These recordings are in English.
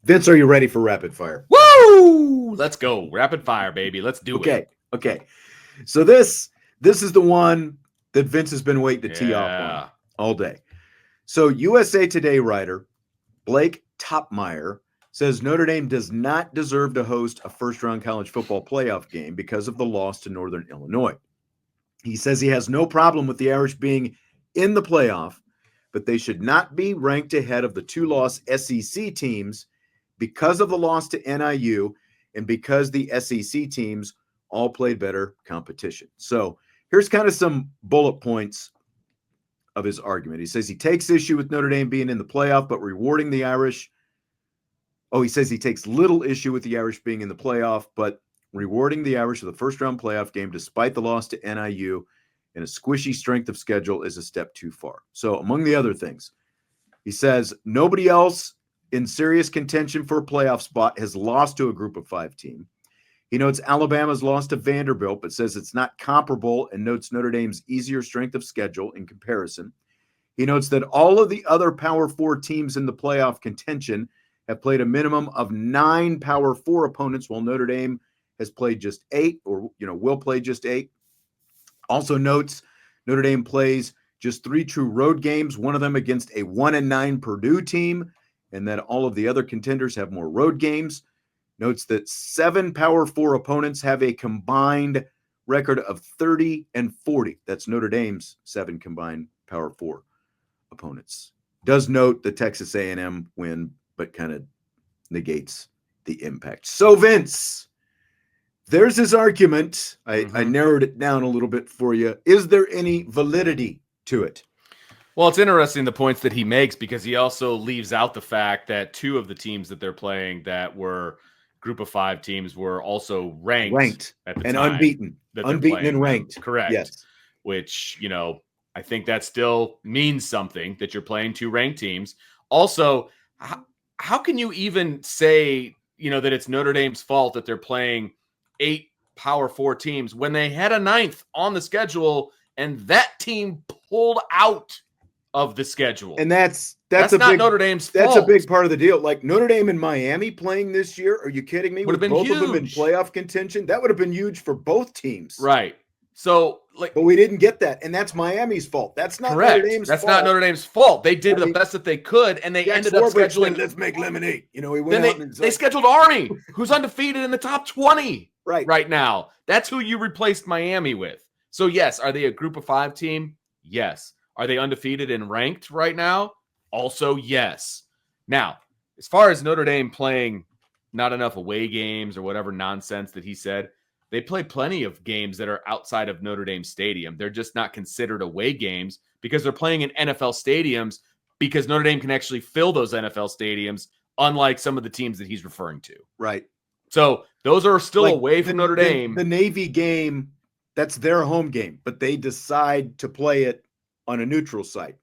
Vince, are you ready for rapid fire? Woo! Let's go. Rapid fire, baby. Let's do it. Okay. So this is the one that Vince has been waiting to tee off on all day. So USA Today writer Blake Topmeyer says Notre Dame does not deserve to host a first-round college football playoff game because of the loss to Northern Illinois. He says he has no problem with the Irish being in the playoff, but they should not be ranked ahead of the two-loss SEC teams because of the loss to NIU and because the SEC teams all played better competition. So here's kind of some bullet points of his argument. He says he takes issue with Notre Dame being in the playoff, but rewarding the Irish. Oh, he says he takes little issue with the Irish being in the playoff, but rewarding the Irish with the first-round playoff game despite the loss to NIU and a squishy strength of schedule is a step too far. So among the other things, he says nobody else in serious contention for a playoff spot has lost to a group of 5 team. He notes Alabama's lost to Vanderbilt, but says it's not comparable and notes Notre Dame's easier strength of schedule in comparison. He notes that all of the other Power 4 teams in the playoff contention have played a minimum of 9 Power 4 opponents, while Notre Dame has played just 8 or, will play just 8. Also notes Notre Dame plays just 3 true road games, one of them against a 1-9 Purdue team, and that all of the other contenders have more road games. Notes that 7 Power 4 opponents have a combined record of 30-40. That's Notre Dame's 7 combined Power 4 opponents. Does note the Texas A&M win, but kind of negates the impact. So, Vince, there's his argument. I narrowed it down a little bit for you. Is there any validity to it? Well, it's interesting the points that he makes because he also leaves out the fact that 2 of the teams that they're playing that were group of 5 teams were also ranked at the and time unbeaten and ranked. Correct. Yes. Which, I think that still means something that you're playing 2 ranked teams. Also, how can you even say, that it's Notre Dame's fault that they're playing 8 Power 4 teams when they had a 9th on the schedule and that team pulled out of the schedule? And that's not Notre Dame's fault. That's a big part of the deal. Like Notre Dame and Miami playing this year, are you kidding me? Would have been both huge. of them in playoff contention, that would have been huge for both teams. Right. So, but we didn't get that, and that's Miami's fault. That's not correct. Notre Dame's that's fault. Not Notre Dame's fault. They did the best that they could, and they ended up scheduling. Let's make lemonade. He went then they scheduled Army, who's undefeated in the top 20 right now. That's who you replaced Miami with. So, yes, are they a group of 5 team? Yes. Are they undefeated and ranked right now? Also, yes. Now, as far as Notre Dame playing not enough away games or whatever nonsense that he said, they play plenty of games that are outside of Notre Dame Stadium. They're just not considered away games because they're playing in NFL stadiums because Notre Dame can actually fill those NFL stadiums, unlike some of the teams that he's referring to. Right. So those are still away from Notre Dame. The Navy game, that's their home game, but they decide to play it on a neutral site.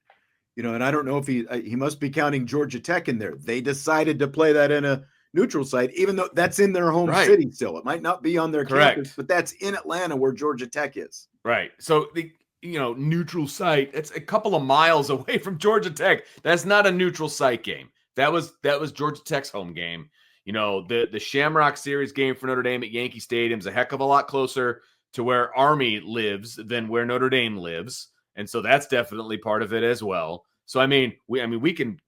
And I don't know if he must be counting Georgia Tech in there. They decided to play that in a neutral site, even though that's in their home city still. It might not be on their campus, but that's in Atlanta where Georgia Tech is. Right. So the neutral site, it's a couple of miles away from Georgia Tech. That's not a neutral site game. That was Georgia Tech's home game. The Shamrock Series game for Notre Dame at Yankee Stadium is a heck of a lot closer to where Army lives than where Notre Dame lives. And so that's definitely part of it as well. So, we can,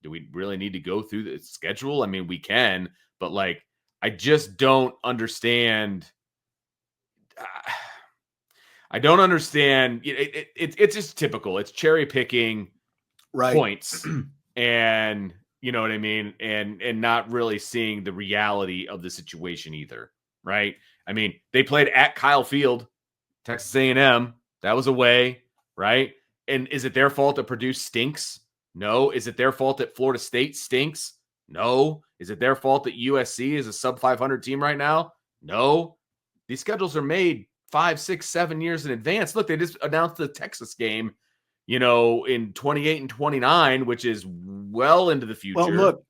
do we really need to go through the schedule? We can, but I just don't understand. I don't understand. It's just typical. It's cherry picking points and you know what I mean? And not really seeing the reality of the situation either. Right. They played at Kyle Field, Texas A&M. That was away. Right. And is it their fault that Purdue stinks? No. Is it their fault that Florida State stinks? No. Is it their fault that USC is a sub 500 team right now? No. These schedules are made 5, 6, 7 years in advance. Look, they just announced the Texas game, in 28 and 29, which is well into the future. Well, look,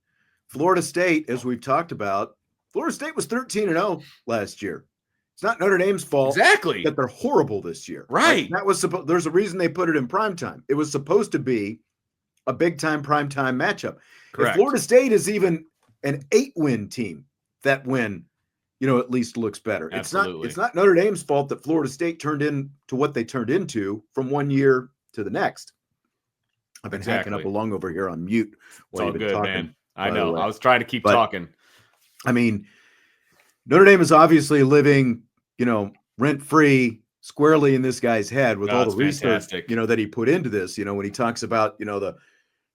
Florida State, as we've talked about, Florida State was 13-0 last year. It's not Notre Dame's fault that they're horrible this year. Right. That was there's a reason they put it in primetime. It was supposed to be a big-time primetime matchup. Correct. If Florida State is even an 8-win team, that win, at least looks better. Absolutely. It's not Notre Dame's fault that Florida State turned into what they turned into from one year to the next. I've been hacking up a lung over here on mute while you've been talking. Man. I know. I was trying to keep talking. I mean, Notre Dame is obviously living, rent-free squarely in this guy's head with all the research, that he put into this, when he talks about, the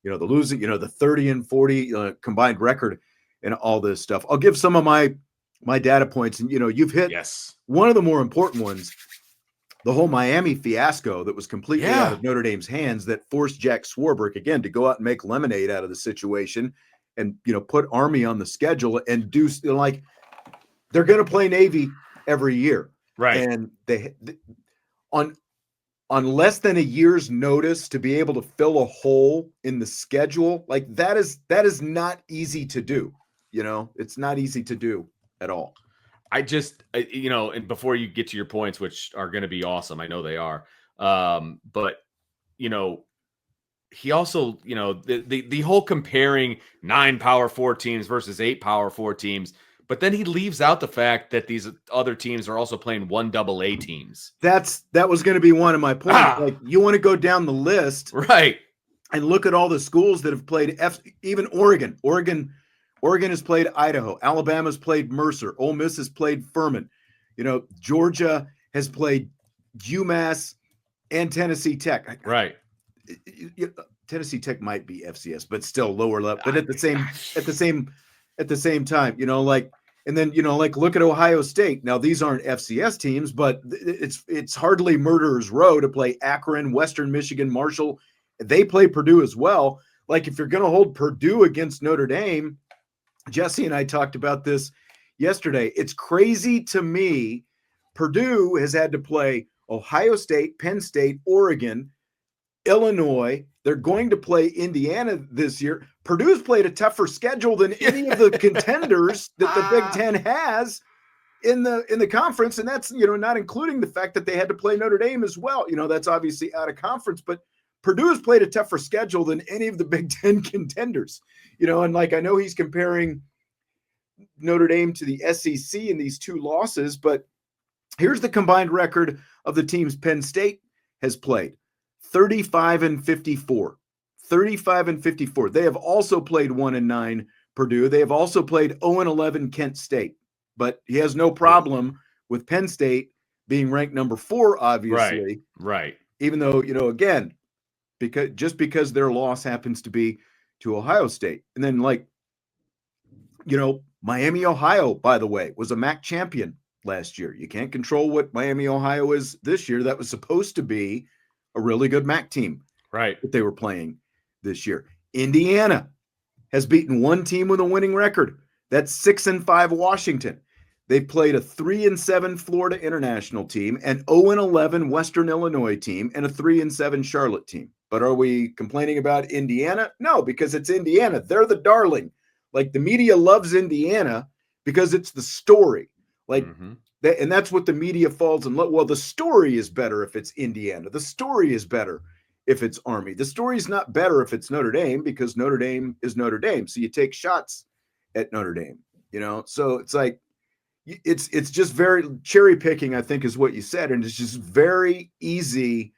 losing, the 30-40 combined record and all this stuff. I'll give some of my data points, and, you've hit one of the more important ones, the whole Miami fiasco that was completely out of Notre Dame's hands that forced Jack Swarbrick, again, to go out and make lemonade out of the situation and, put Army on the schedule and do, they're going to play Navy every year. Right. And they on less than a year's notice to be able to fill a hole in the schedule, that is not easy to do. It's not easy to do at all. I just, and before you get to your points, which are going to be awesome, I know they are. But, he also, the whole comparing 9 Power 4 teams versus 8 Power 4 teams, but then he leaves out the fact that these other teams are also playing 1 AA teams. that was going to be one of my points. You want to go down the list, right, and look at all the schools that have played even Oregon. Oregon has played Idaho. Alabama's played Mercer. Ole Miss has played Furman. Georgia has played UMass and Tennessee Tech. Right. Tennessee Tech might be FCS, but still lower level. But at the same time, and then look at Ohio State. Now these aren't FCS teams, but it's hardly murderer's row to play Akron, Western Michigan, Marshall. They play Purdue as well. If you're going to hold Purdue against Notre Dame, Jesse and I talked about this yesterday. It's crazy to me. Purdue has had to play Ohio State, Penn State, Oregon, Illinois. They're going to play Indiana this year. Purdue's played a tougher schedule than any of the contenders that the Big Ten has in the conference. And that's, not including the fact that they had to play Notre Dame as well. That's obviously out of conference, but Purdue has played a tougher schedule than any of the Big Ten contenders, and I know he's comparing Notre Dame to the SEC in these 2 losses, but here's the combined record of the teams Penn State has played. 35-54. 35-54. They have also played 1-9 Purdue. They have also played 0-11 Kent State. But he has no problem with Penn State being ranked number 4, obviously. Right. Even though, again, because their loss happens to be to Ohio State. And then Miami, Ohio, by the way, was a MAC champion last year. You can't control what Miami, Ohio is this year. That was supposed to be a really good MAC team, right, that they were playing this year. Indiana has beaten 1 team with a winning record. That's 6-5 Washington. They've played a 3-7 Florida International team, an 0-11 Western Illinois team, and a 3-7 Charlotte team. But are we complaining about Indiana? No, because it's Indiana. They're the darling. The media loves Indiana because it's the story. And that's what the media falls in love. Well, the story is better if it's Indiana. The story is better if it's Army. The story is not better if it's Notre Dame, because Notre Dame is Notre Dame. So you take shots at Notre Dame, So it's it's just very cherry picking, I think, is what you said. And it's just very easy,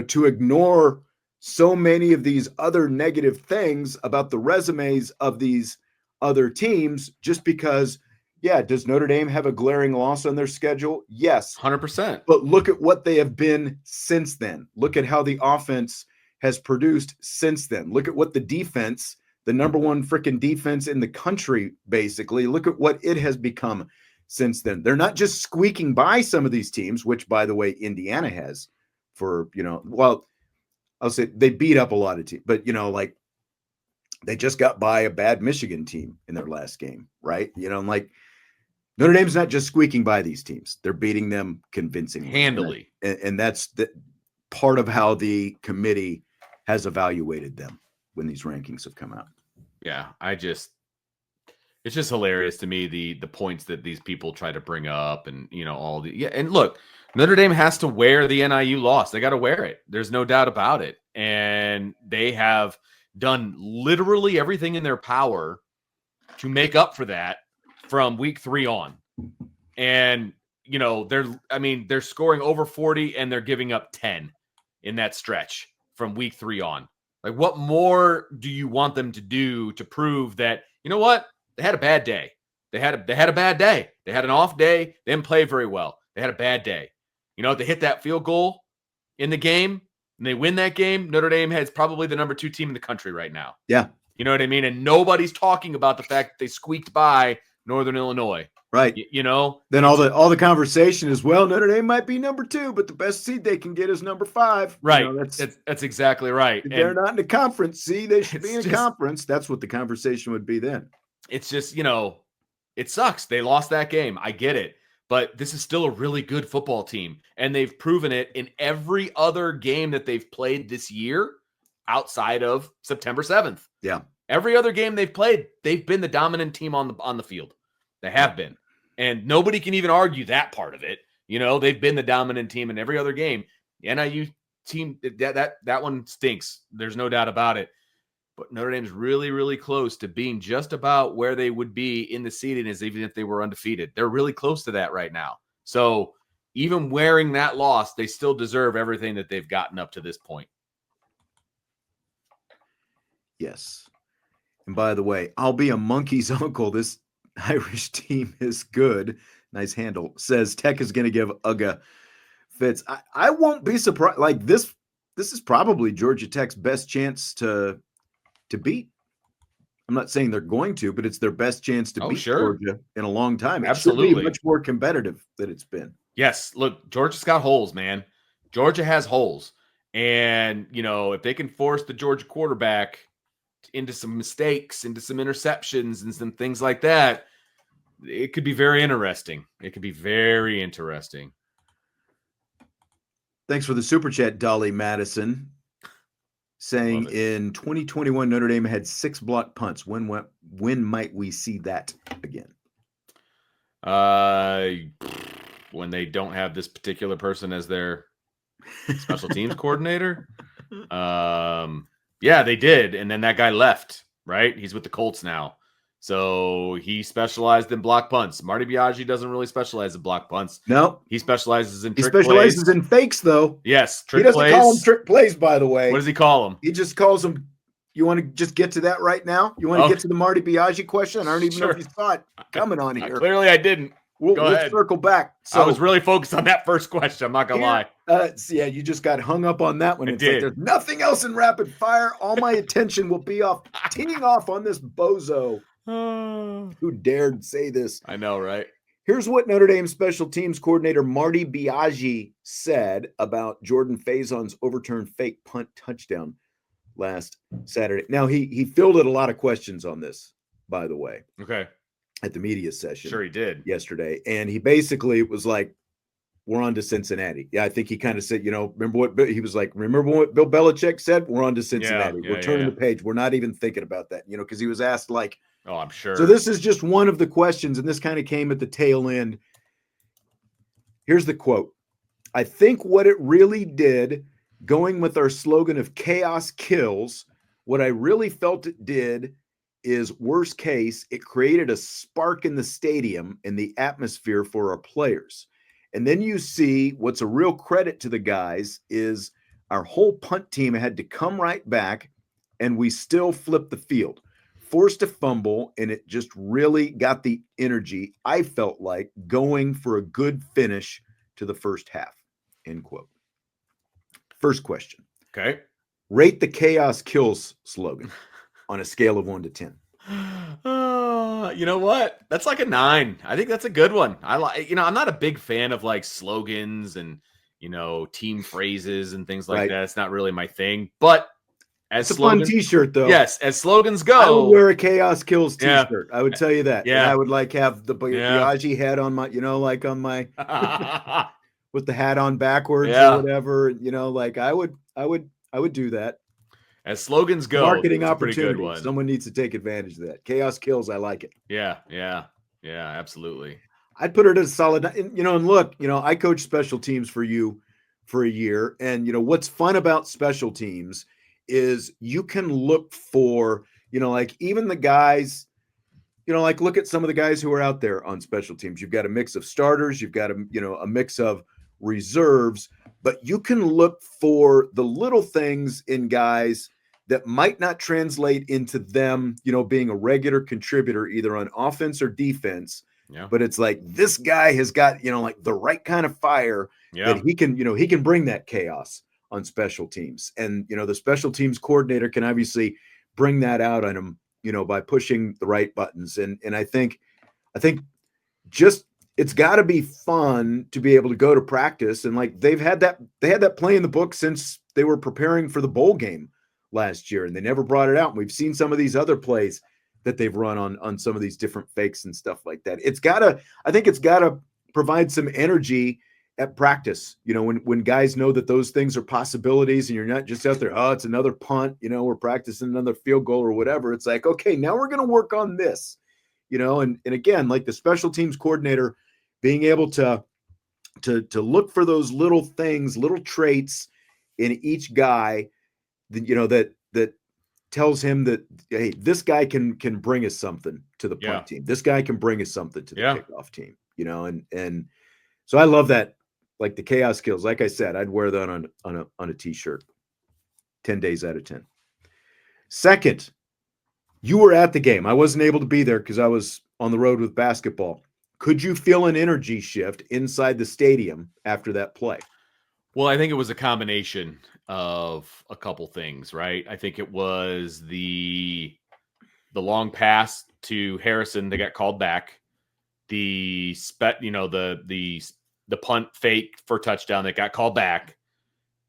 to ignore so many of these other negative things about the resumes of these other teams just because. Yeah, does Notre Dame have a glaring loss on their schedule? Yes. 100%. But look at what they have been since then. Look at how the offense has produced since then. Look at what the defense, the number 1 freaking defense in the country, basically, look at what it has become since then. They're not just squeaking by some of these teams, which, by the way, Indiana has for, I'll say they beat up a lot of teams, but, they just got by a bad Michigan team in their last game, right? Notre Dame's not just squeaking by these teams. They're beating them convincingly. Handily. And that's the part of how the committee has evaluated them when these rankings have come out. Yeah, it's just hilarious to me, the points that these people try to bring up and, and look, Notre Dame has to wear the NIU loss. They got to wear it. There's no doubt about it. And they have done literally everything in their power to make up for that from week 3 on. And, they're scoring over 40 and they're giving up 10 in that stretch from week 3 on. Like, what more do you want them to do to prove that, you know what? They had a bad day. They had a bad day. They had an off day. They didn't play very well. They had a bad day. If they hit that field goal in the game and they win that game, Notre Dame has probably the number 2 team in the country right now. Yeah. You know what I mean? And nobody's talking about the fact that they squeaked by Northern Illinois. Right. Then all the conversation is, well, Notre Dame might be number 2, but the best seed they can get is number 5. Right. That's exactly right. They're not in a conference. See, they should be in a conference. That's what the conversation would be then. It's just, it sucks. They lost that game. I get it. But this is still a really good football team. And they've proven it in every other game that they've played this year outside of September 7th. Yeah. Every other game they've played, they've been the dominant team on the field. They have been. And nobody can even argue that part of it. They've been the dominant team in every other game. The NIU team, that one stinks. There's no doubt about it. But Notre Dame's really, really close to being just about where they would be in the seeding as even if they were undefeated. They're really close to that right now. So even wearing that loss, they still deserve everything that they've gotten up to this point. Yes. And by the way, I'll be a monkey's uncle. This Irish team is good. Nice handle. Says Tech is going to give Uga fits. I won't be surprised. Like this is probably Georgia Tech's best chance to beat. I'm not saying they're going to, but it's their best chance to beat Georgia in a long time. It should be much more competitive than it's been. Yes. Look, Georgia's got holes, man. Georgia has holes. And, if they can force the Georgia quarterback into some mistakes, into some interceptions and some things like that, it could be very interesting. It could be very interesting. Thanks for the super chat, Dolly Madison. Saying in 2021, Notre Dame had 6 blocked punts. When might we see that again? When they don't have this particular person as their special teams coordinator. Yeah, they did. And then that guy left, right? He's with the Colts now. So he specialized in block punts. Marty Biagi doesn't really specialize in block punts. No. He specializes in trick plays. He specializes in fakes, though. Yes, trick plays. He doesn't call them trick plays, by the way. What does he call them? He just calls them. You want to just get to that right now? You want to get to the Marty Biagi question? I don't even know if you saw it coming on here. Clearly, I didn't. We'll circle back. So I was really focused on that first question. I'm not going to lie. Yeah, you just got hung up on that one. It's like, there's nothing else in rapid fire. All my attention will be teeing off on this bozo. Who dared say this? I know, right? Here's what Notre Dame special teams coordinator Marty Biagi said about Jordan Faison's overturned fake punt touchdown last Saturday. Now, he fielded a lot of questions on this, by the way. Okay. At the media session. Sure he did. Yesterday. And he basically was like, we're on to Cincinnati. Yeah, I think he kind of said, remember what Bill Belichick said? We're on to Cincinnati. We're turning the page. We're not even thinking about that, because he was asked like, oh, I'm sure. So this is just one of the questions, and this kind of came at the tail end. Here's the quote. I think what it really did, going with our slogan of chaos kills, what I really felt it did is, worst case, it created a spark in the stadium and the atmosphere for our players. And then you see what's a real credit to the guys is our whole punt team had to come right back, and we still flipped the field. Forced a fumble, and it just really got the energy, I felt like, going for a good finish to the first half, end quote. First question. Okay. Rate the chaos kills slogan on a scale of 1 to 10. You know what? That's like a 9. I think that's a good one. I'm not a big fan of like slogans and, team phrases and things like that. It's not really my thing, but it's a fun t-shirt, though. Yes, as slogans go. I would wear a Chaos Kills t-shirt. I would tell you that. Yeah. And I would have the Biagi head on my, on my, with the hat on backwards or whatever. I would do that. As slogans go, marketing opportunity. Good one. Someone needs to take advantage of that. Chaos Kills. I like it. Yeah, absolutely. I'd put it as a solid, and look, I coach special teams for you for a year. And, what's fun about special teams is you can look for, even the guys like look at some of the guys who are out there on special teams. You've got a mix of starters, you've got a mix of reserves, but you can look for the little things in guys that might not translate into them, being a regular contributor either on offense or defense. Yeah. But it's like this guy has got, like the right kind of fire that he can bring that chaos on special teams. And, the special teams coordinator can obviously bring that out on him, by pushing the right buttons. And I think just it's got to be fun to be able to go to practice. And like they had that play in the book since they were preparing for the bowl game last year, and they never brought it out. And we've seen some of these other plays that they've run on some of these different fakes and stuff like that. I think it's gotta provide some energy at practice, when guys know that those things are possibilities and you're not just out there, oh, it's another punt, we're practicing another field goal or whatever. It's like, okay, now we're going to work on this, and again, like the special teams coordinator being able to look for those little things, little traits in each guy that tells him that, hey, this guy can bring us something to the punt team. This guy can bring us something to the kickoff team, and so I love that, like the chaos skills. Like I said, I'd wear that on a t-shirt 10 days out of 10. Second, you were at the game. I wasn't able to be there because I was on the road with basketball. Could you feel an energy shift inside the stadium after that play? Well, I think it was a combination of a couple things, right? I think it was the long pass to Harrison that got called back, the punt fake for touchdown that got called back,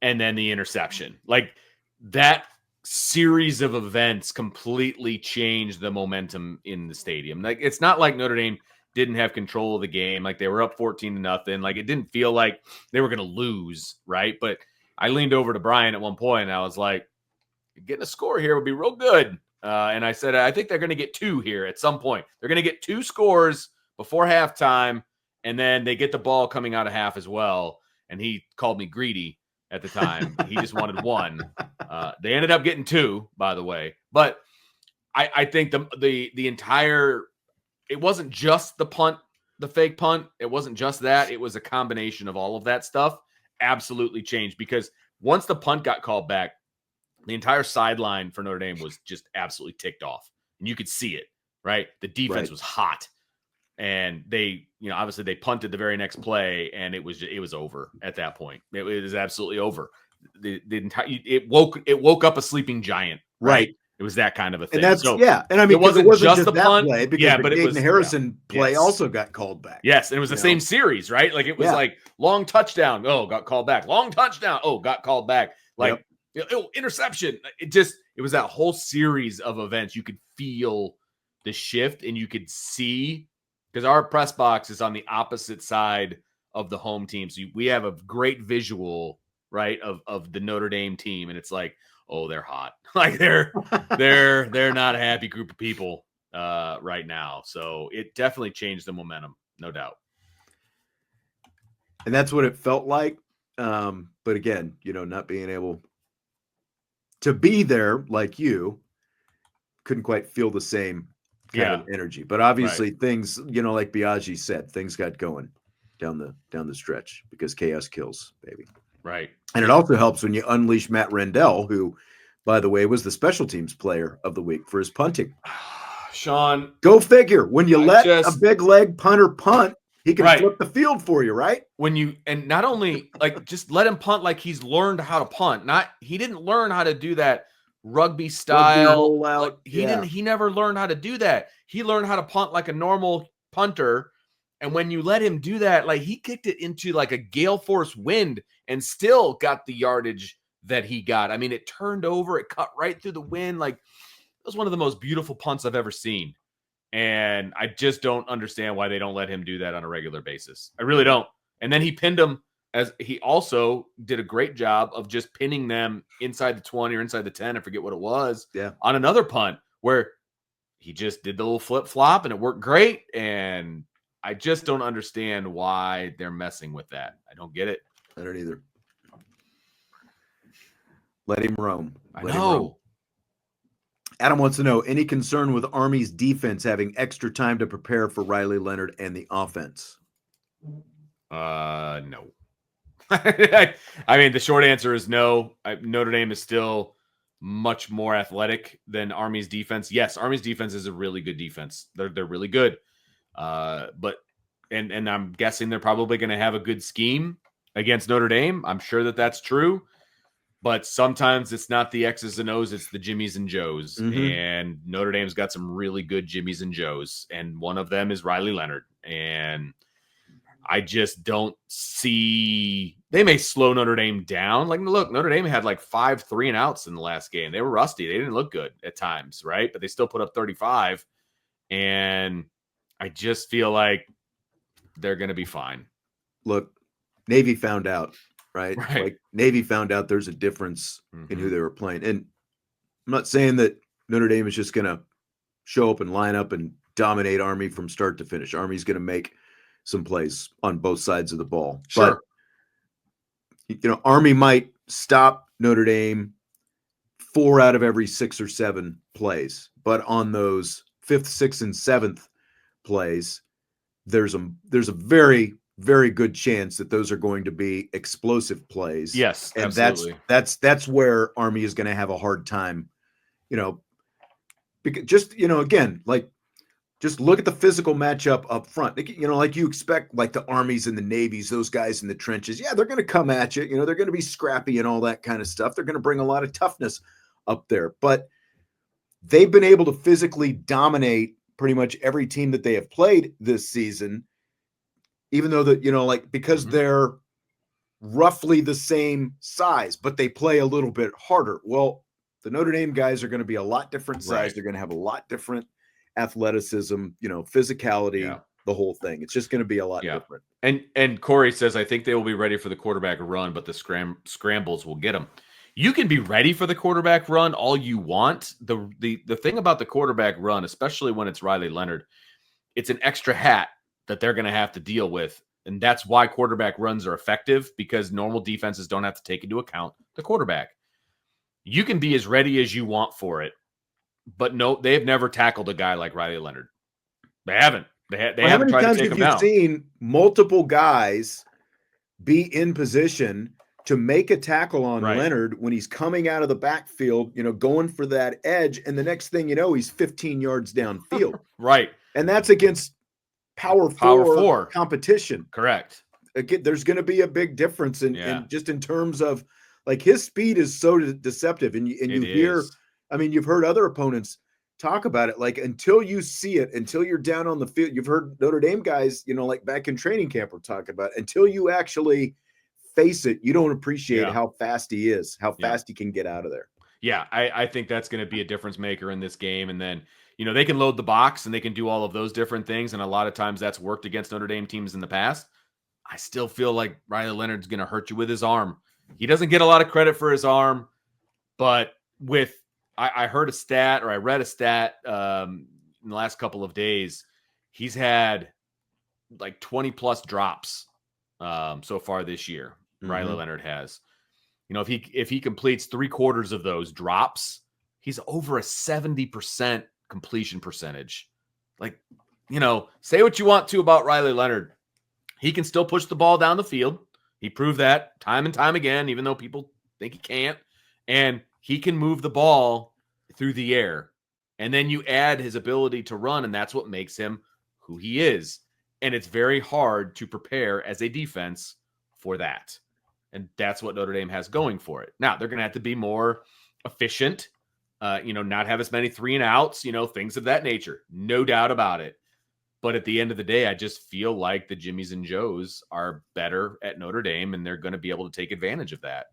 and then the interception. Like that series of events completely changed the momentum in the stadium. Like it's not like Notre Dame didn't have control of the game. Like they were up 14-0. Like it didn't feel like they were going to lose, right? But I leaned over to Brian at one point and I was like, getting a score here would be real good. And I said, I think they're going to get 2 here at some point. They're going to get 2 scores before halftime, and then they get the ball coming out of half as well. And he called me greedy at the time. He just wanted 1. They ended up getting 2, by the way. But I think the entire – it wasn't just the punt, the fake punt. It wasn't just that. It was a combination of all of that stuff. Absolutely changed because once the punt got called back, the entire sideline for Notre Dame was just absolutely ticked off. And you could see it, right? The defense was hot. And they, obviously they punted the very next play and it was over at that point. It was absolutely over. The entire it woke up a sleeping giant, right? It was that kind of a thing. And that's and I mean, it wasn't just the punt play because but the it was Harrison play also got called back. Yes, and it was the same series, right? Like it was like long touchdown, got called back. Long touchdown, got called back. Like interception. It was that whole series of events. You could feel the shift and you could see because our press box is on the opposite side of the home team. So we have a great visual, right, of the Notre Dame team. And it's like, oh, they're hot. Like they're not a happy group of people right now. So it definitely changed the momentum, no doubt. And that's what it felt like. But again, not being able to be there like you, couldn't quite feel the same kind of energy. But obviously things, like Biagi said, things got going down the stretch because chaos kills, baby. Right. And it also helps when you unleash Matt Rendell, who, by the way, was the special teams player of the week for his punting. Sean, go figure. When you let a big leg punter punt, he can flip the field for you, right? And not only like just let him punt like he's learned how to punt. He didn't learn how to do that rugby style. He never learned how to do that. He learned how to punt like a normal punter. And when you let him do that, like he kicked it into like a gale force wind and still got the yardage that he got. I mean, it turned over, it cut right through the wind. Like it was one of the most beautiful punts I've ever seen. And I just don't understand why they don't let him do that on a regular basis. I really don't. And then he pinned them as he also did a great job of just pinning them inside the 20 or inside the 10. I forget what it was on another punt where he just did the little flip flop and it worked great. And I just don't understand why they're messing with that. I don't get it. I don't either. Let him roam. I know. Adam wants to know, any concern with Army's defense having extra time to prepare for Riley Leonard and the offense? No. I mean, the short answer is no. Notre Dame is still much more athletic than Army's defense. Yes, Army's defense is a really good defense. They're really good. But I'm guessing they're probably going to have a good scheme against Notre Dame. I'm sure that that's true. But sometimes it's not the X's and O's, it's the Jimmies and Joes. Mm-hmm. And Notre Dame's got some really good Jimmies and Joes. And one of them is Riley Leonard. And I just don't see – they may slow Notre Dame down. Like, look, Notre Dame had like 5 3-and-outs in the last game. They were rusty. They didn't look good at times, right? But they still put up 35. And I just feel like they're going to be fine. Look, Navy found out. Right? Like Navy found out there's a difference in who they were playing. And I'm not saying that Notre Dame is just going to show up and line up and dominate Army from start to finish. Army's going to make some plays on both sides of the ball. Sure. But, Army might stop Notre Dame 4 out of every 6 or 7 plays. But on those 5th, 6th, and 7th plays, there's a very, very good chance that those are going to be explosive plays. Yes, and absolutely. that's where Army is going to have a hard time, because again, like, just look at the physical matchup up front. Like you expect, like the Armies and the Navies, those guys in the trenches. Yeah, they're going to come at you. They're going to be scrappy and all that kind of stuff. They're going to bring a lot of toughness up there, but they've been able to physically dominate pretty much every team that they have played this season. Even though that, because they're roughly the same size, but they play a little bit harder. Well, the Notre Dame guys are going to be a lot different size. Right. They're going to have a lot different athleticism, physicality, the whole thing. It's just going to be a lot different. And Corey says, I think they will be ready for the quarterback run, but the scrambles will get them. You can be ready for the quarterback run all you want. The thing about the quarterback run, especially when it's Riley Leonard, it's an extra hat that they're going to have to deal with. And that's why quarterback runs are effective, because normal defenses don't have to take into account the quarterback. You can be as ready as you want for it, but no, they have never tackled a guy like Riley Leonard. They haven't. They haven't tried to take him down. How many times have you seen multiple guys be in position to make a tackle on Leonard when he's coming out of the backfield, going for that edge, and the next thing you know, he's 15 yards downfield. Right. And that's against Power four competition. Correct. Again, there's going to be a big difference in just in terms of, like, his speed is so deceptive, and you hear, I mean, you've heard other opponents talk about it. Like, until you see it, until you're down on the field, you've heard Notre Dame guys, like back in training camp, were talking about it. Until you actually face it, you don't appreciate how fast he is, how fast he can get out of there. Yeah, I think that's going to be a difference maker in this game. And then, they can load the box and they can do all of those different things. And a lot of times that's worked against Notre Dame teams in the past. I still feel like Riley Leonard's going to hurt you with his arm. He doesn't get a lot of credit for his arm, but I heard a stat, or I read a stat in the last couple of days. He's had like 20 plus drops so far this year. Riley Leonard has. If he completes 3/4 of those drops, he's over a 70% completion percentage. Like, say what you want to about Riley Leonard. He can still push the ball down the field. He proved that time and time again, even though people think he can't. And he can move the ball through the air. And then you add his ability to run, and that's what makes him who he is. And it's very hard to prepare as a defense for that. And that's what Notre Dame has going for it. Now, they're going to have to be more efficient, not have as many 3-and-outs, things of that nature. No doubt about it. But at the end of the day, I just feel like the Jimmies and Joes are better at Notre Dame, and they're going to be able to take advantage of that.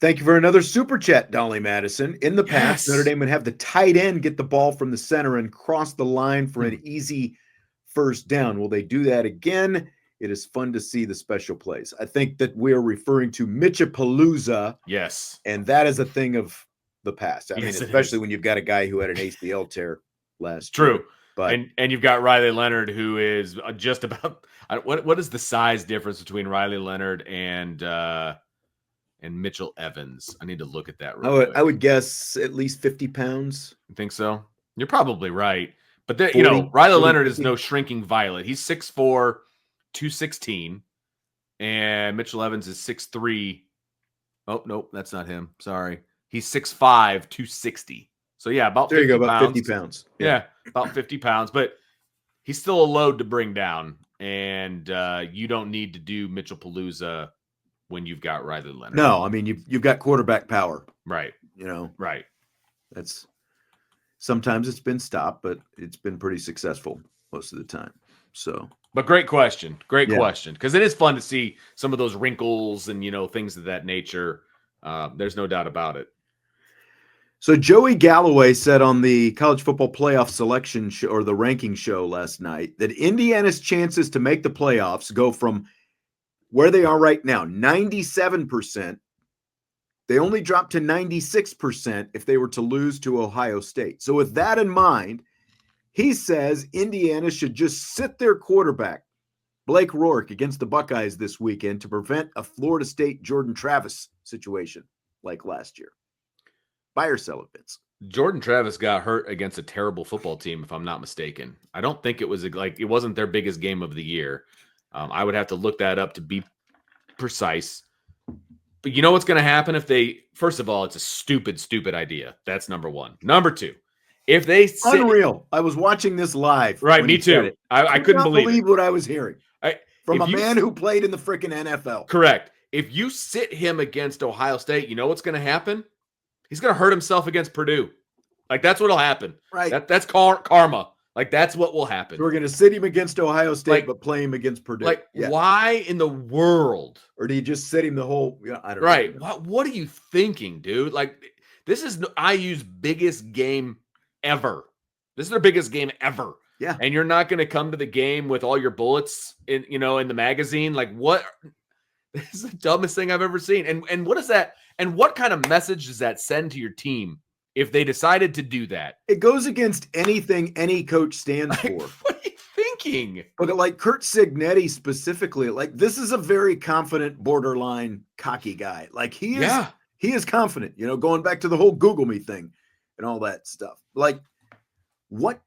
Thank you for another super chat, Dolly Madison. In the past, Notre Dame would have the tight end get the ball from the center and cross the line for an easy first down. Will they do that again? It is fun to see the special plays. I think that we're referring to Mitchapalooza. Yes. And that is a thing of the past. I mean, especially when you've got a guy who had an ACL tear last year. True. But and you've got Riley Leonard, who is just about what is the size difference between Riley Leonard and and Mitchell Evans. I need to look at that I would guess at least 50 pounds. You think so? You're probably right. But, 40, you know, Riley 40, Leonard 50. is no shrinking violet. He's 6'4", 216. And Mitchell Evans is 6'3". Oh, nope, that's not him. Sorry. He's 6'5", 260. So, yeah, about 50 pounds. pounds. 50 pounds. Yeah, about 50 pounds. But he's still a load to bring down. And you don't need to do Mitchell Palooza when you've got Riley Leonard. No, I mean, you've got quarterback power. Right. You know. Right. That's sometimes it's been stopped, but it's been pretty successful most of the time. So, but great question. Great question. Because it is fun to see some of those wrinkles and, you know, things of that nature. There's no doubt about it. So Joey Galloway said on the college football playoff selection show or the ranking show last night that Indiana's chances to make the playoffs go from where they are right now, 97%. They only dropped to 96% if they were to lose to Ohio State. So with that in mind, he says Indiana should just sit their quarterback, Blake Rourke, against the Buckeyes this weekend to prevent a Florida State Jordan Travis situation like last year. Buy or sell it, Vince. Jordan Travis got hurt against a terrible football team, if I'm not mistaken. I don't think it was it wasn't their biggest game of the year. I would have to look that up to be precise. But you know what's going to happen if they, first of all, it's a stupid idea. That's number one. Number two, if they unreal. I was watching this live. Right, me too. I couldn't believe what I was hearing from a man who played in the freaking NFL. Correct. If you sit him against Ohio State, you know what's going to happen? He's going to hurt himself against Purdue. Like, that's what'll happen. Right. That's karma. Like, that's what will happen. So we're going to sit him against Ohio State, but play him against Purdue. Like, why in the world? Or do you just sit him the whole? I don't know. Right. What are you thinking, dude? Like, this is IU's biggest game ever. This is their biggest game ever. Yeah. And you're not going to come to the game with all your bullets in the magazine. Like, what? This is the dumbest thing I've ever seen. And what is that? And what kind of message does that send to your team if they decided to do that? It goes against anything any coach stands for. What are you thinking? But like Curt Cignetti specifically, like this is a very confident, borderline cocky guy. Like he is confident, going back to the whole Google me thing and all that stuff. Like what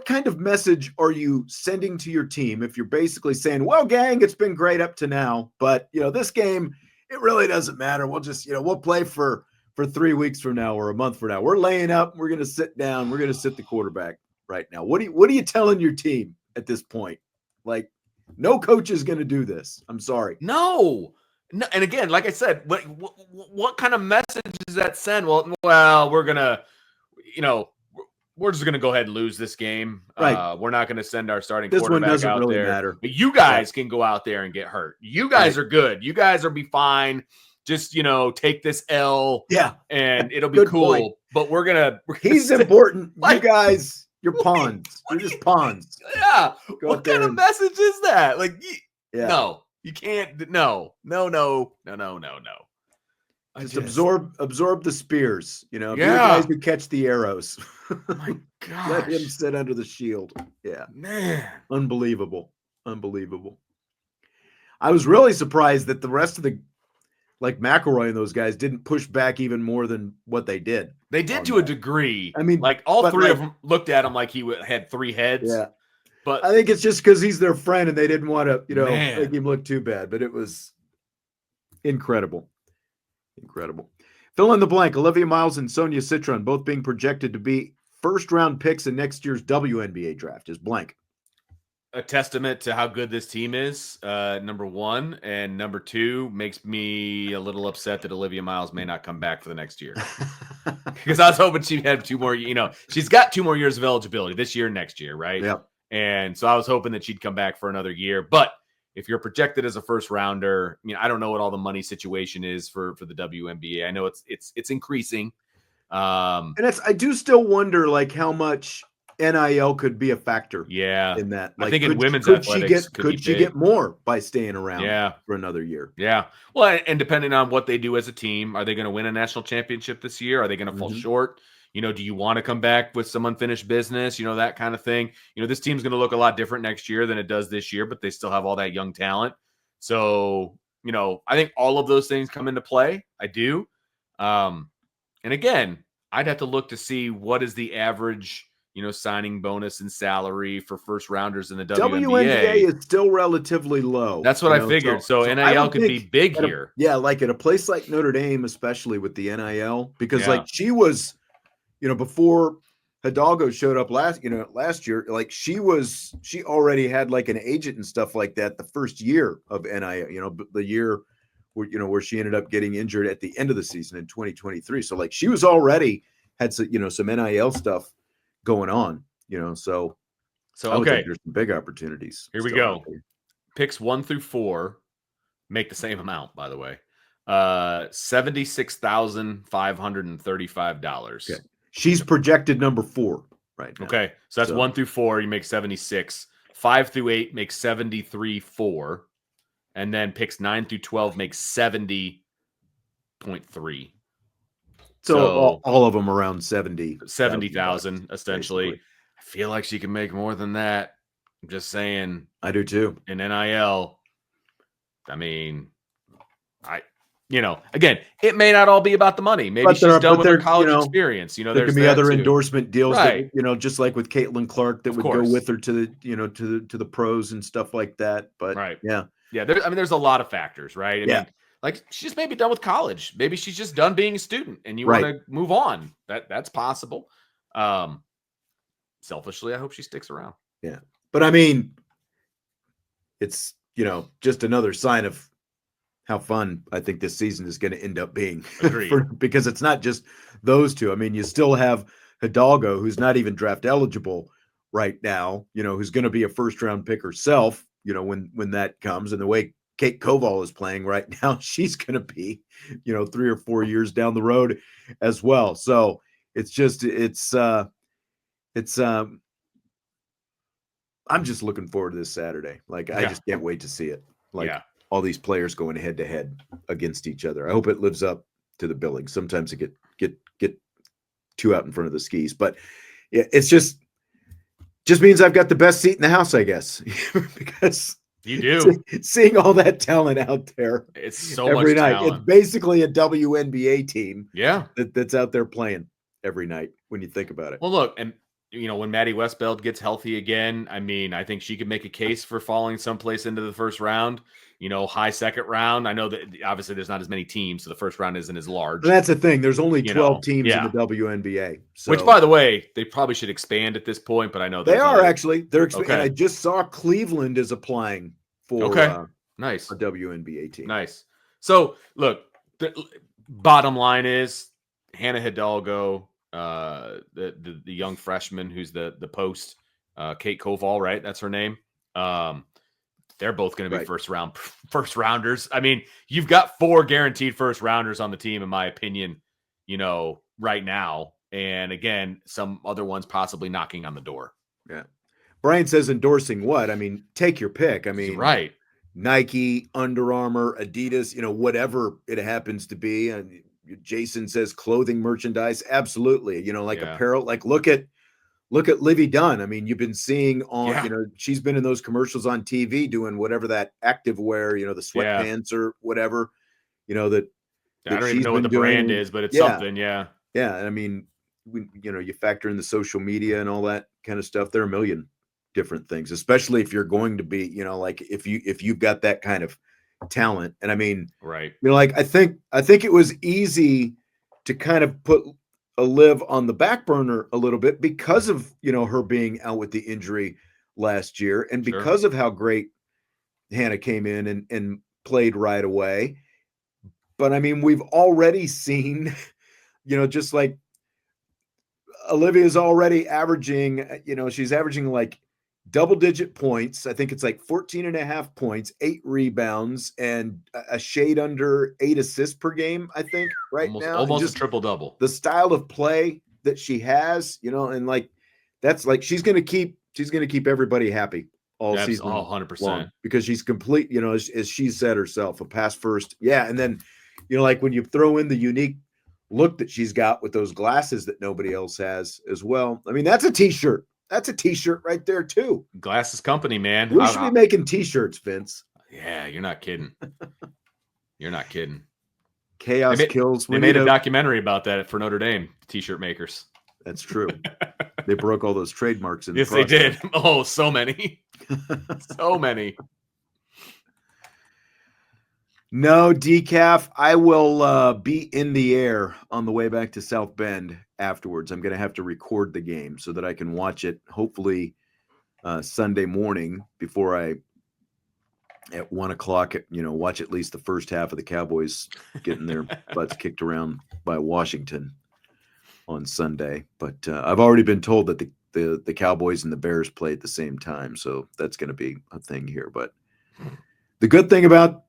kind of message are you sending to your team if you're basically saying, well, gang, it's been great up to now, but this game, it really doesn't matter. We'll just, we'll play for 3 weeks from now or a month from now. We're laying up. We're going to sit down. We're going to sit the quarterback right now. What are you telling your team at this point? Like, no coach is going to do this. I'm sorry. No. And again, like I said, what kind of message does that send? Well, we're going to, we're just going to go ahead and lose this game. Right. We're not going to send our starting this quarterback one doesn't out really there. Matter. But you guys can go out there and get hurt. You guys are good. You guys will be fine. Just, take this L. Yeah. And it'll be cool. Point. But we're going to. He's important. You guys, you're pawns. You're just pawns. Yeah. What kind of message is that? Like, no, you can't. No. Just absorb the spears. Be the Yeah. guys who catch the arrows. Oh my gosh. Let him sit under the shield. Yeah. Man. Unbelievable. I was really surprised that the rest of the, like McElroy and those guys, didn't push back even more than what they did. They did to a degree. I mean, like all three of them looked at him like he had three heads. Yeah. But I think it's just because he's their friend and they didn't want to, make him look too bad. But it was incredible. Fill in the blank. Olivia Miles and Sonia Citron both being projected to be first-round picks in next year's WNBA draft is blank. A testament to how good this team is, number one. And number two, makes me a little upset that Olivia Miles may not come back for the next year. Because I was hoping she'd have 2 more, she's got 2 more years of eligibility this year and next year, right? Yeah. And so I was hoping that she'd come back for another year. But if you're projected as a first rounder, I don't know what all the money situation is for the WNBA. I know it's increasing. And I do still wonder like how much NIL could be a factor. Yeah. In that. Like, I think in women's athletics, could she get more by staying around for another year? Yeah. Well, and depending on what they do as a team, are they going to win a national championship this year? Are they going to fall short? Do you want to come back with some unfinished business? That kind of thing. This team's going to look a lot different next year than it does this year, but they still have all that young talent. So, I think all of those things come into play. I do. And again, I'd have to look to see what is the average, signing bonus and salary for first rounders in the WNBA. WNBA is still relatively low. That's what I figured. So NIL could be big here. Like at a place like Notre Dame, especially with the NIL, because like she was, before Hidalgo showed up last year, like she already had like an agent and stuff like that the first year of NIL, the year where she ended up getting injured at the end of the season in 2023. So like she was already had some NIL stuff going on, so okay, there's some big opportunities. Here we go. Picks 1 through 4 make the same amount, by the way. $76,535. Okay. She's projected number 4 right now. Okay. So that's 1 through 4. You make 76. 5 through 8 makes 73.4. And then picks 9 through 12 makes 70.3. So all of them around 70,000 essentially. Basically. I feel like she can make more than that. I'm just saying. I do too. In NIL. I mean, again, it may not all be about the money. Maybe she's done with her college experience. There could be other endorsement deals, right? That, just like with Caitlin Clark, that would go with her to the, to the pros and stuff like that. But yeah. There's a lot of factors, right? I mean, like she's just maybe done with college. Maybe she's just done being a student, and you want to move on. That's possible. Selfishly, I hope she sticks around. Yeah, but I mean, it's just another sign of how fun I think this season is going to end up being. Because it's not just those two. I mean, you still have Hidalgo, who's not even draft eligible right now. Who's going to be a first round pick herself. When that comes, and the way Kate Koval is playing right now, she's going to be, 3 or 4 years down the road as well. So it's I'm just looking forward to this Saturday. Like, I just can't wait to see it. Like all these players going head to head against each other. I hope it lives up to the billing. Sometimes it get too out in front of the skis, but it's just means I've got the best seat in the house, I guess, because you do seeing all that talent out there. It's so every much night. Talent. It's basically a WNBA team. Yeah, that's out there playing every night when you think about it. Well, look, and when Maddie Westbeld gets healthy again, I mean, I think she could make a case for falling someplace into the first round. High second round. I know that obviously there's not as many teams, so the first round isn't as large. And that's the thing. There's only 12 teams in the WNBA. So. Which, by the way, they probably should expand at this point, but I know they are actually. They're expanding. Okay. I just saw Cleveland is applying for nice a WNBA team. Nice. So, look, the bottom line is Hannah Hidalgo, the young freshman who's the post, Kate Koval, right? That's her name. They're both going to be first rounders. I mean, you've got 4 guaranteed first rounders on the team, in my opinion, right now. And again, some other ones possibly knocking on the door. Yeah. Brian says endorsing what? I mean, take your pick. I mean, right. Nike, Under Armour, Adidas, whatever it happens to be. And Jason says clothing merchandise. Absolutely. Apparel, like look at Livy Dunn. I mean, you've been seeing on, she's been in those commercials on TV doing whatever that active wear, the sweatpants or whatever, that I don't even know what the brand is, but it's something. Yeah. Yeah. I mean, you factor in the social media and all that kind of stuff. There are a million different things, especially if you're going to be, like if you've got that kind of talent. And I mean, right. Like, I think it was easy to kind of put Liv on the back burner a little bit because of her being out with the injury last year, and because of how great Hannah came in and played right away. But I mean, we've already seen, just like Olivia's already averaging, she's averaging like double-digit points. I think it's like 14.5 points, 8 rebounds, and a shade under 8 assists per game, I think, now. Almost a triple-double. The style of play that she has, and like that's like she's going to keep everybody happy all season. 100%. Because she's complete, as she said herself, a pass first. Yeah, and then, like when you throw in the unique look that she's got with those glasses that nobody else has as well. I mean, that's a t-shirt. That's a t-shirt right there too. Glasses Company, man. We should be making t-shirts, Vince. Yeah, you're not kidding. You're not kidding. Chaos kills. They made a documentary about that for Notre Dame T-shirt makers. That's true. They broke all those trademarks in yes, the process. They did. Oh, so many. So many. No, decaf. I will be in the air on the way back to South Bend afterwards. I'm going to have to record the game so that I can watch it hopefully Sunday morning before I, at 1 o'clock, watch at least the first half of the Cowboys getting their butts kicked around by Washington on Sunday. But I've already been told that the Cowboys and the Bears play at the same time, so that's going to be a thing here. But the good thing about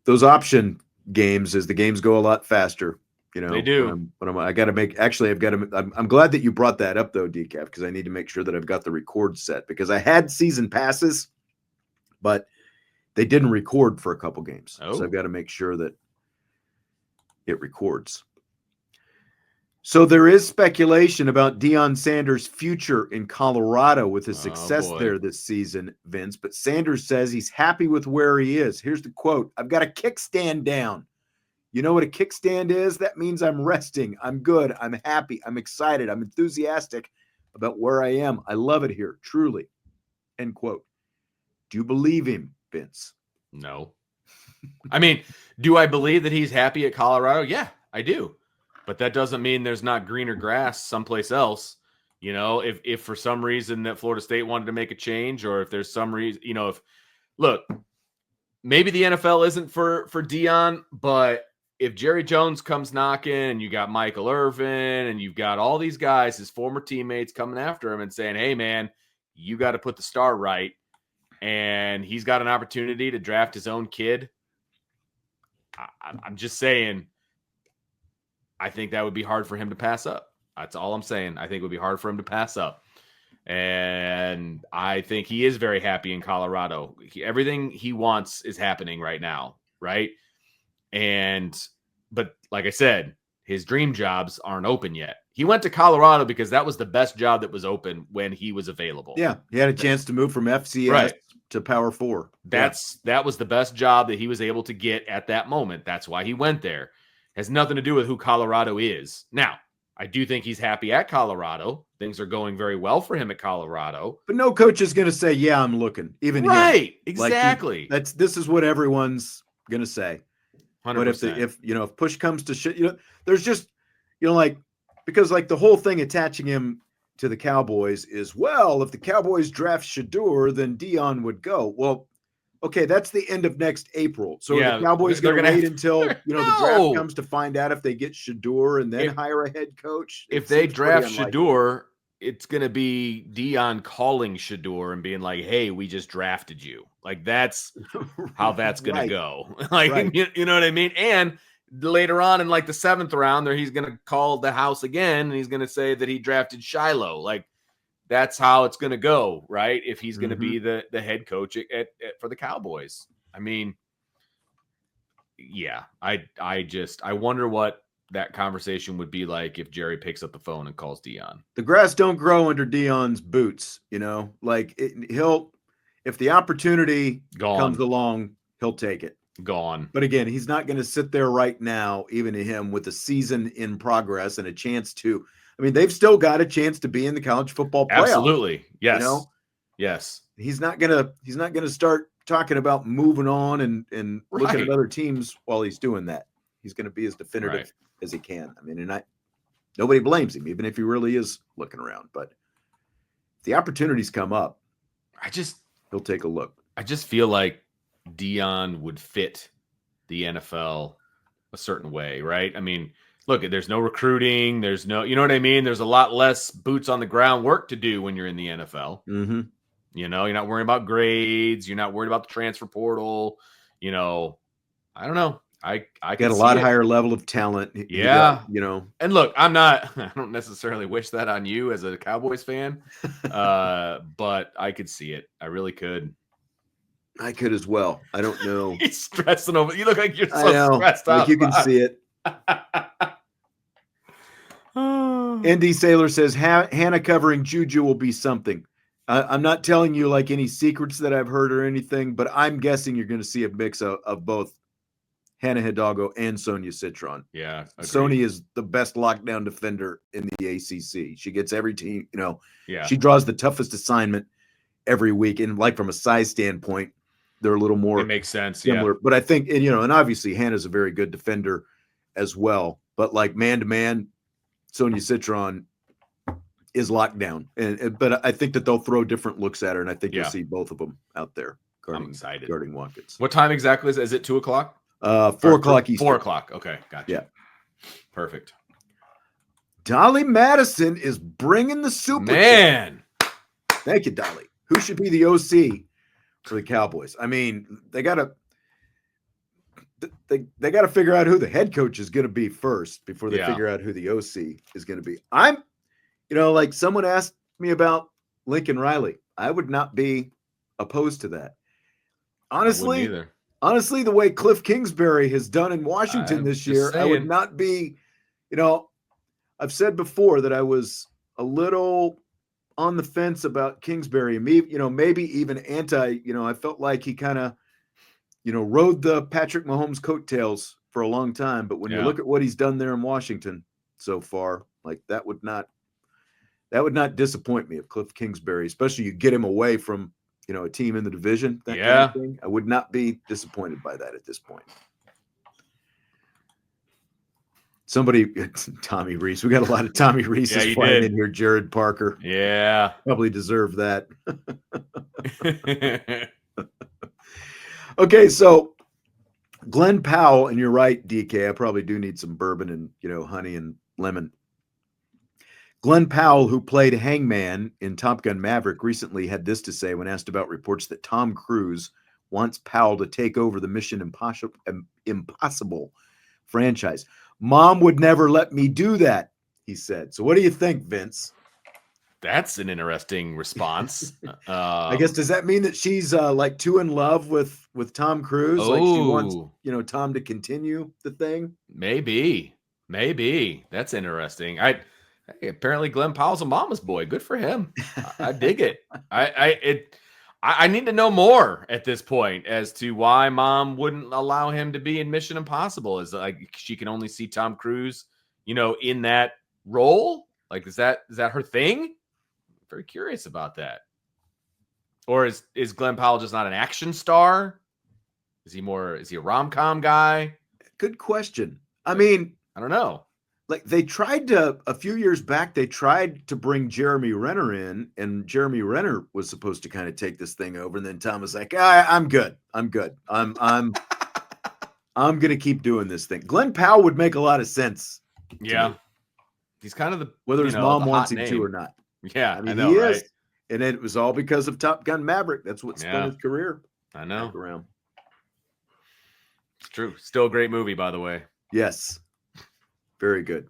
those option games is the games go a lot faster. They do. I got to make. Actually, I'm glad that you brought that up though, Decaf, because I need to make sure that I've got the record set, because I had season passes, but they didn't record for a couple games, so I've got to make sure that it records. So there is speculation about Deion Sanders' future in Colorado with his success there this season, Vince. But Sanders says he's happy with where he is. Here's the quote: "I've got a kickstand down. You know what a kickstand is? That means I'm resting. I'm good. I'm happy. I'm excited. I'm enthusiastic about where I am. I love it here, truly." End quote. Do you believe him, Vince? No. I mean, do I believe that he's happy at Colorado? Yeah, I do. But that doesn't mean there's not greener grass someplace else. If for some reason that Florida State wanted to make a change, or if there's some reason, look, maybe the NFL isn't for Deion, but if Jerry Jones comes knocking and you got Michael Irvin and you've got all these guys, his former teammates, coming after him and saying, "Hey man, you got to put the star right," and he's got an opportunity to draft his own kid, I'm just saying, I think that would be hard for him to pass up. That's all I'm saying. I think it would be hard for him to pass up. And I think he is very happy in Colorado. Everything he wants is happening right now, right? But like I said, his dream jobs aren't open yet. He went to Colorado because that was the best job that was open when he was available. Yeah, he had a chance to move from FCS to Power 4. That was the best job that he was able to get at that moment. That's why he went there. Has nothing to do with who Colorado is. Now, I do think he's happy at Colorado. Things are going very well for him at Colorado. But no coach is going to say, "Yeah, I'm looking." Even right, him. Exactly. This is what everyone's going to say. 100%. But if push comes to shit, there's just because the whole thing attaching him to the Cowboys is, well, if the Cowboys draft Shador, then Deion would go. Well, okay, that's the end of next April. So are the Cowboys going to wait until the draft comes to find out if they get Shador and then hire a head coach? If they draft Shador, it's going to be Deion calling Shador and being like, "Hey, we just drafted you." That's how that's going to go. You know what I mean? And later on in the 7th round there, he's going to call the house again and he's going to say that he drafted Shiloh. That's how it's going to go, right? If he's going to be the head coach for the Cowboys. I mean, yeah, I wonder what that conversation would be like if Jerry picks up the phone and calls Deion. The grass don't grow under Deion's boots, if the opportunity comes along, he'll take it. Gone. But again, he's not going to sit there right now, even to him, with a season in progress and a chance to. I mean, they've still got a chance to be in the college football playoff. Absolutely, yes, yes. He's not gonna start talking about moving on and looking at other teams while he's doing that. He's going to be as definitive as he can. I mean, and nobody blames him, even if he really is looking around. But if the opportunities come up, he'll take a look. I just feel like Deion would fit the NFL a certain way, right? I mean, look, there's no recruiting. There's no, you know what I mean? There's a lot less boots on the ground work to do when you're in the NFL. Mm-hmm. You're not worrying about grades. You're not worried about the transfer portal. I don't know. I get a lot higher level of talent. Yeah. And look, I don't necessarily wish that on you as a Cowboys fan. But I could see it. I really could. I could as well. I don't know. He's stressing over. You look like you're so stressed out. You can see it. Andy Saylor says Hannah covering Juju will be something. I'm not telling you any secrets that I've heard or anything, but I'm guessing you're going to see a mix of both Hannah Hidalgo and Sonia Citron. Yeah. Sony is the best lockdown defender in the ACC. She gets every team, Yeah. She draws the toughest assignment every week. And like from a size standpoint, they're a little more it makes sense. similar. Yeah. But I think, and obviously Hannah's a very good defender as well. But like man to man, Sonia Citron is locked down. But I think that they'll throw different looks at her, and I think you'll see both of them out there guarding Watkins. What time exactly is it? 2:00? 4:00 Eastern. 4:00. Okay, gotcha. Yeah. Perfect. Dolly Madison is bringing the super. Man. Thank you, Dolly. Who should be the OC for the Cowboys? I mean, they got to figure out who the head coach is going to be first before they figure out who the OC is going to be. Like someone asked me about Lincoln Riley. I would not be opposed to that. Honestly, the way Cliff Kingsbury has done in Washington this year, I would not be, I've said before that I was a little on the fence about Kingsbury. Maybe even anti, I felt like he kind of, rode the Patrick Mahomes coattails for a long time. But when you look at what he's done there in Washington so far, like that would not disappoint me if Cliff Kingsbury, especially you get him away from, a team in the division. Kind of thing. I would not be disappointed by that at this point. Tommy Reese. We got a lot of Tommy Reese's flying in here. Jared Parker. Yeah. Probably deserve that. Okay, so Glenn Powell, and you're right, DK. I probably do need some bourbon and, honey and lemon. Glenn Powell, who played Hangman in Top Gun Maverick, recently had this to say when asked about reports that Tom Cruise wants Powell to take over the Mission Impossible franchise. Mom would never let me do that, he said. So what do you think, Vince? That's an interesting response. I guess, does that mean that she's like too in love with Tom Cruise? Like she wants, Tom to continue the thing? Maybe. That's interesting. Apparently Glenn Powell's a mama's boy. Good for him. I dig it. I need to know more at this point as to why mom wouldn't allow him to be in Mission Impossible. Is like she can only see Tom Cruise, in that role? Like, is that her thing? I'm very curious about that. Or is Glenn Powell just not an action star? Is he a rom-com guy? Good question. I mean, I don't know. Like they tried a few years back, they tried to bring Jeremy Renner in, and Jeremy Renner was supposed to kind of take this thing over. And then Tom was like, I'm good. I'm going to keep doing this thing. Glenn Powell would make a lot of sense. Yeah. He's kind of whether his mom wants him to or not. Yeah. I mean, he is. And it was all because of Top Gun Maverick. That's what spun his career. I know. Around. It's true. Still a great movie, by the way. Yes. Very good.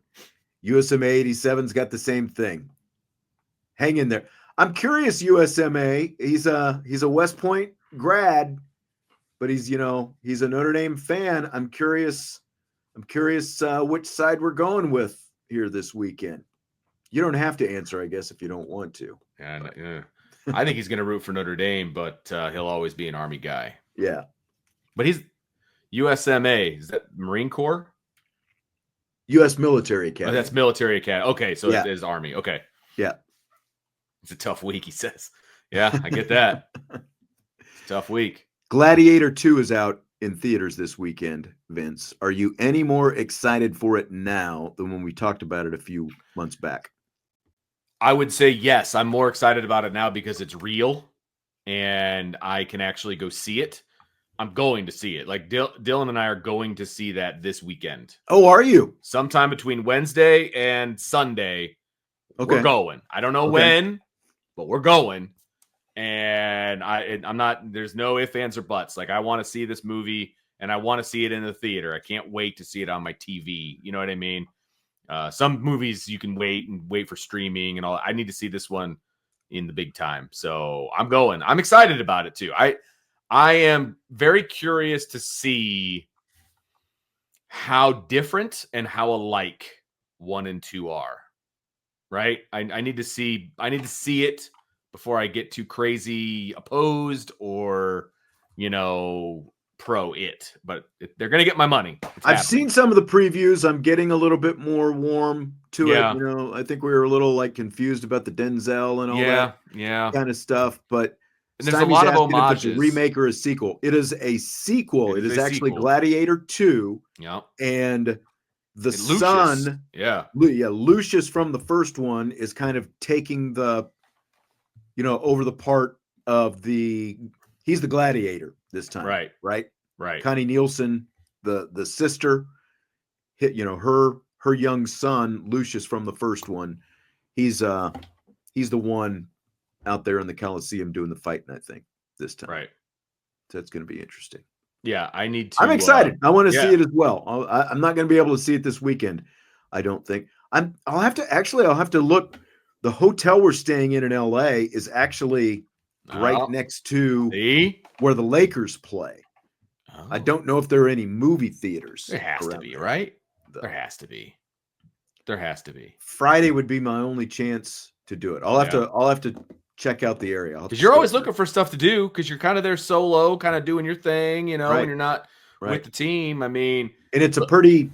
USMA 87's got the same thing. Hang in there. I'm curious, USMA. He's a West Point grad, but he's a Notre Dame fan. I'm curious which side we're going with here this weekend. You don't have to answer, I guess, if you don't want to. Yeah. I think he's going to root for Notre Dame, but he'll always be an Army guy. Yeah. But he's USMA. Is that Marine Corps? U.S. Military Academy. Oh, that's Military Academy. Okay, so it is Army. Okay. Yeah. It's a tough week, he says. Yeah, I get that. It's a tough week. Gladiator 2 is out in theaters this weekend, Vince. Are you any more excited for it now than when we talked about it a few months back? I would say yes. I'm more excited about it now because it's real and I can actually go see it. I'm going to see it. Like Dylan and I are going to see that this weekend. Oh, are you? Sometime between Wednesday and Sunday. Okay. We're going. I don't know when, but we're going. And I'm not, there's no ifs, ands, or buts. Like I want to see this movie and I want to see it in the theater. I can't wait to see it on my TV. You know what I mean? Some movies you can wait for streaming and all. I need to see this one in the big time. So I'm going. I'm excited about it too. I am very curious to see how different and how alike 1 and 2 are. Right? I need to see it before I get too crazy opposed or, pro it, but they're going to get my money. I've seen some of the previews. I'm getting a little bit more warm to it. You know, I think we were a little like confused about the Denzel and all that kind of stuff, but there's a lot of homages. If it's a remake or a sequel. It is a sequel. It is actually Gladiator 2. Yeah. And the son, Lucius from the first one is kind of taking the, over the part of he's the gladiator this time. Right. Connie Nielsen, the sister, her young son, Lucius from the first one. He's the one out there in the Coliseum doing the fighting, I think, this time. Right. So that's going to be interesting. Yeah, I need to. I'm excited. I want to see it as well. I'm not going to be able to see it this weekend, I don't think. I'll have to look. The hotel we're staying in LA is actually right next to where the Lakers play. Oh. I don't know if there are any movie theaters. There has to be, right? There has to be. There has to be. Friday would be my only chance to do it. I'll have to check out the area. Because you're always looking for stuff to do because you're kind of there solo, kind of doing your thing, when you're not with the team. I mean, and it's a pretty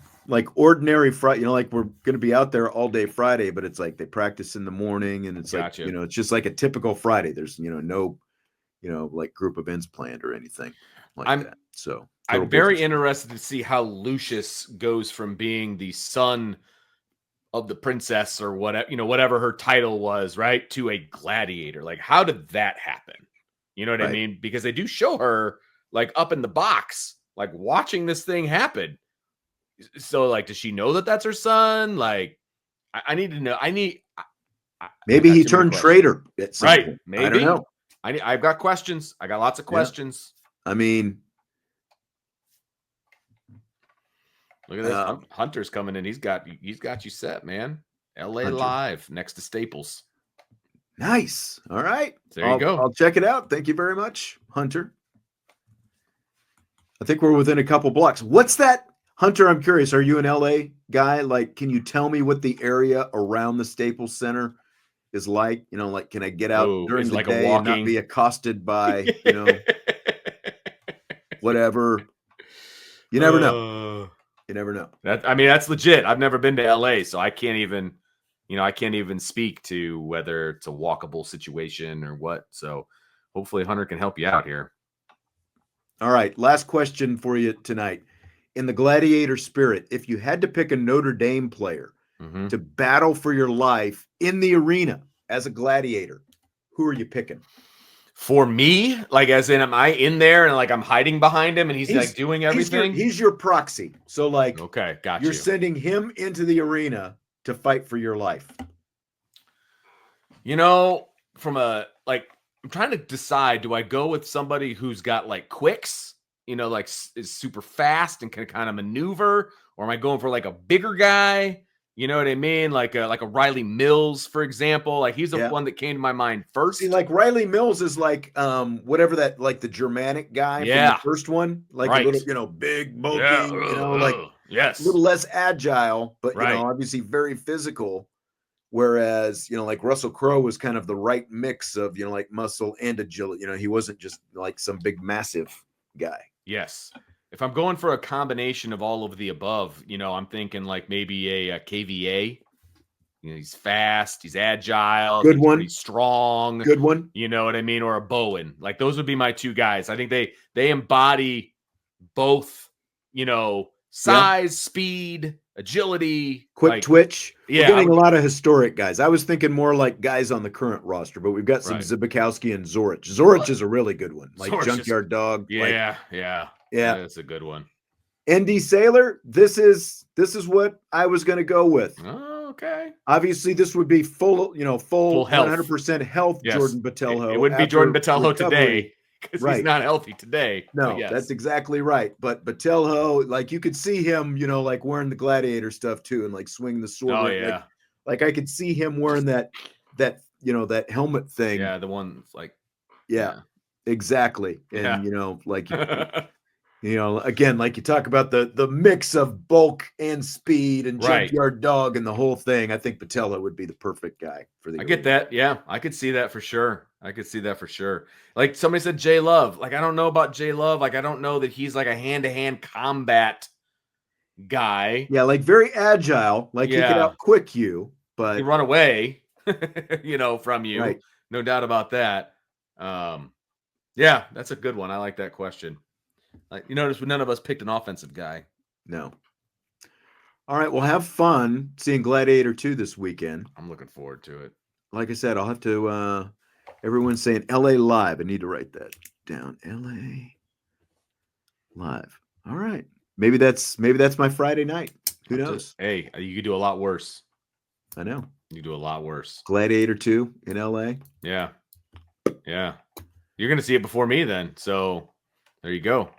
ordinary Friday, like we're going to be out there all day Friday, but it's like they practice in the morning and it's it's just like a typical Friday. There's, no, group events planned or anything like that. So I'm very interested to see how Lucius goes from being the son of the princess or whatever, whatever her title was, right, to a gladiator. Like, how did that happen? You know what I mean? Because they do show her up in the box, watching this thing happen. So, does she know that that's her son? I need to know. Maybe he turned traitor at some point. Maybe. I don't know. I've got questions. I got lots of questions. I mean, look at this. Hunter's coming in. He's got you set, man. LA Hunter. Live next to Staples. Nice. All right. There you go. I'll check it out. Thank you very much, Hunter. I think we're within a couple blocks. What's that? Hunter, I'm curious. Are you an LA guy? Can you tell me what the area around the Staples Center is like? Can I get out during the day and not be accosted by, whatever? You never know. You never know. That's legit. I've never been to LA, so I can't even speak to whether it's a walkable situation or what. So hopefully Hunter can help you out here. All right. Last question for you tonight. In the gladiator spirit, if you had to pick a Notre Dame player to battle for your life in the arena as a gladiator, who are you picking? For me, as in, am I in there and I'm hiding behind him and he's doing everything? He's your proxy. So okay, got you. You're sending him into the arena to fight for your life. From I'm trying to decide, do I go with somebody who's got quicks? Is super fast and can kind of maneuver, or am I going for a bigger guy? You know what I mean? Like a Riley Mills, for example. He's the one that came to my mind first. See, Riley Mills is whatever that the Germanic guy from the first one, a little big, bulky, yes, a little less agile, but obviously very physical. Whereas Russell Crowe was kind of the right mix of muscle and agility. He wasn't just some big massive guy. Yes. If I'm going for a combination of all of the above, I'm thinking maybe a KVA. He's fast, he's agile, good one, pretty strong, good one. You know what I mean? Or a Bowen. Those would be my two guys. I think they embody both, size, speed, agility, quick twitch. We're getting a lot of historic guys. I was thinking more guys on the current roster, but we've got some Zibikowski and Zorich. Zorich is a really good one, Junkyard Dog. Yeah. That's a good one. ND Sailor, this is what I was going to go with. Oh, okay. Obviously, this would be full health. 100% health. Yes. Jordan Botelho. It wouldn't be Jordan Botelho today because he's not healthy today. No, that's exactly right. But Botelho, you could see him, wearing the gladiator stuff too, and swinging the sword. Oh yeah. I could see him wearing that helmet thing. Yeah, the one Yeah. Exactly. And You know, again, like you talk about the mix of bulk and speed and Right. junkyard dog and the whole thing. I think Patella would be the perfect guy for the. I get that. Yeah, I could see that for sure. Like somebody said, Jay Love. Like I don't know about Jay Love. Like I don't know that he's like a hand-to-hand combat guy. Yeah, like very agile. Like he could out-quick you, but he run away, from you. Right. No doubt about that. Yeah, that's a good one. I like that question. Like you notice none of us picked an offensive guy. No. All right, well, have fun seeing Gladiator 2 this weekend. I'm looking forward to it. Like I said, I'll have to everyone's saying LA Live. I need to write that down. LA Live. All right. Maybe that's my Friday night. Who knows? Hey, you could do a lot worse. I know. You do a lot worse. Gladiator 2 in LA. Yeah. Yeah. You're going to see it before me then. So there you go.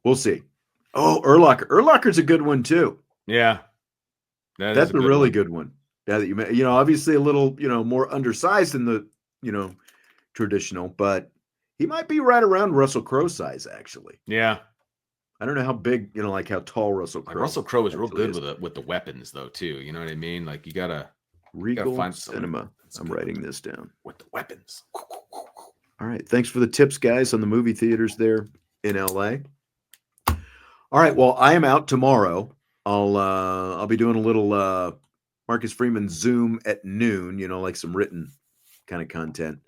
We'll see. Oh, Urlacher. Urlacher's a good one too. Yeah. That's a really good one. Yeah, that you obviously a little, more undersized than the, traditional, but he might be right around Russell Crowe size actually. Yeah. I don't know how big, like how tall Russell Crowe. Russell Crowe is real good with the weapons though too. You know what I mean? Like you gotta find Cinema. I'm writing this down. With the weapons. All right. Thanks for the tips, guys, on the movie theaters there in LA. All right. Well, I am out tomorrow. I'll be doing a little Marcus Freeman Zoom at noon, like some written kind of content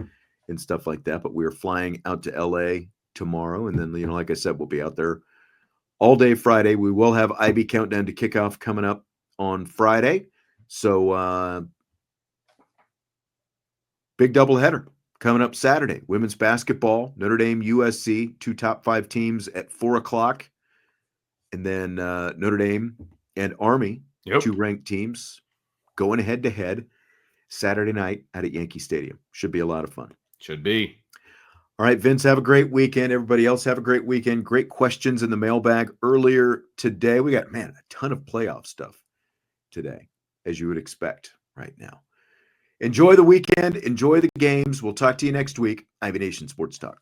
and stuff like that. But we're flying out to LA tomorrow. And then, like I said, we'll be out there all day Friday. We will have IB Countdown to Kickoff coming up on Friday. So big doubleheader coming up Saturday. Women's basketball, Notre Dame, USC, 2 top 5 teams at 4:00. And then Notre Dame and Army, 2 ranked teams, going head-to-head Saturday night out at Yankee Stadium. Should be a lot of fun. Should be. All right, Vince, have a great weekend. Everybody else have a great weekend. Great questions in the mailbag earlier today. We got, a ton of playoff stuff today, as you would expect right now. Enjoy the weekend. Enjoy the games. We'll talk to you next week. Ivy Nation Sports Talk.